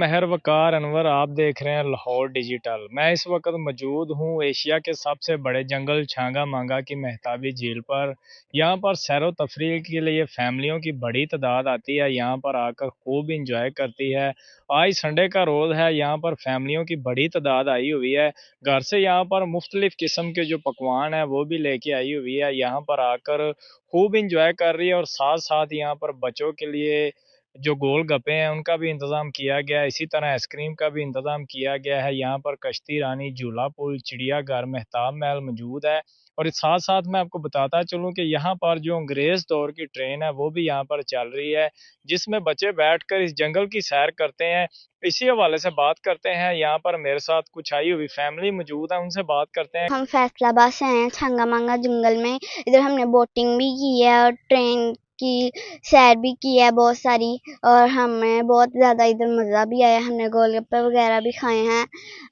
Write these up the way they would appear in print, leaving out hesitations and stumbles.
महर वकार अनवर, आप देख रहे हैं लाहौर डिजिटल। मैं इस वक्त मौजूद हूँ एशिया के सबसे बड़े जंगल छांगा मांगा की महताबी झील पर। यहाँ पर सैर व तफरीह के लिए फैमिलियों की बड़ी तादाद आती है, यहाँ पर आकर खूब इंजॉय करती है। आज संडे का रोज़ है, यहाँ पर फैमिलियों की बड़ी तादाद आई हुई है। घर से यहाँ पर मुख्तलिफ किस्म के जो पकवान है वो भी लेके आई हुई है, यहाँ पर आकर खूब इंजॉय कर रही है। और साथ साथ यहाँ पर बच्चों के लिए जो गोल गप्पे हैं उनका भी इंतज़ाम किया गया है। इसी तरह आइसक्रीम का भी इंतज़ाम किया गया है। यहाँ पर कश्ती रानी, झूला पुल, चिड़ियाघर, मेहताब महल मौजूद है। और इस साथ साथ मैं आपको बताता चलूँ कि यहाँ पर जो अंग्रेज़ दौर की ट्रेन है वो भी यहाँ पर चल रही है, जिसमें बच्चे बैठकर इस जंगल की सैर करते हैं। इसी हवाले से बात करते हैं, यहाँ पर मेरे साथ कुछ आई हुई फैमिली मौजूद है, उनसे बात करते हैं। हम फैसलाबाद से आए हैं छंगा मांगा जंगल में। इधर हमने बोटिंग भी की है और ट्रेन की सैर भी की है बहुत सारी। और हमें बहुत ज़्यादा इधर मज़ा भी आया, हमने गोलगप्पे वगैरह भी खाए हैं।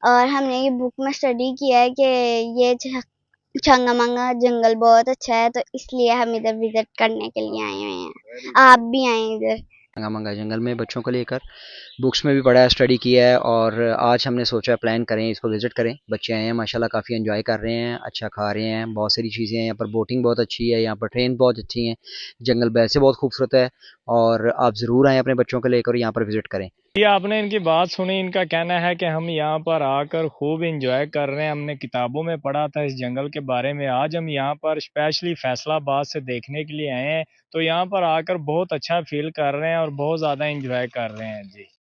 और हमने ये बुक में स्टडी किया है कि ये छंगा मांगा जंगल बहुत अच्छा है, तो इसलिए हम इधर विजिट करने के लिए आए हुए हैं। आप भी आए इधर मंगा जंगल में बच्चों को लेकर। बुक्स में भी पढ़ा है, स्टडी किया है और आज हमने सोचा प्लान करें, इसको विज़िट करें। बच्चे आए हैं माशाल्लाह, काफ़ी एंजॉय कर रहे हैं, अच्छा खा रहे हैं, बहुत सारी चीज़ें हैं यहाँ पर। बोटिंग बहुत अच्छी है यहाँ पर, ट्रेन बहुत अच्छी हैं, जंगल वैसे बहुत खूबसूरत है और आप ज़रूर आएँ अपने बच्चों को लेकर यहाँ पर विज़िट करें। ये आपने इनकी बात सुनी, इनका कहना है कि हम यहाँ पर आकर खूब इंजॉय कर रहे हैं। हमने किताबों में पढ़ा था इस जंगल के बारे में, आज हम यहाँ पर स्पेशली फैसलाबाद से देखने के लिए आए हैं। तो यहाँ पर आकर बहुत अच्छा फील कर रहे हैं और बहुत ज़्यादा इंजॉय कर रहे हैं जी।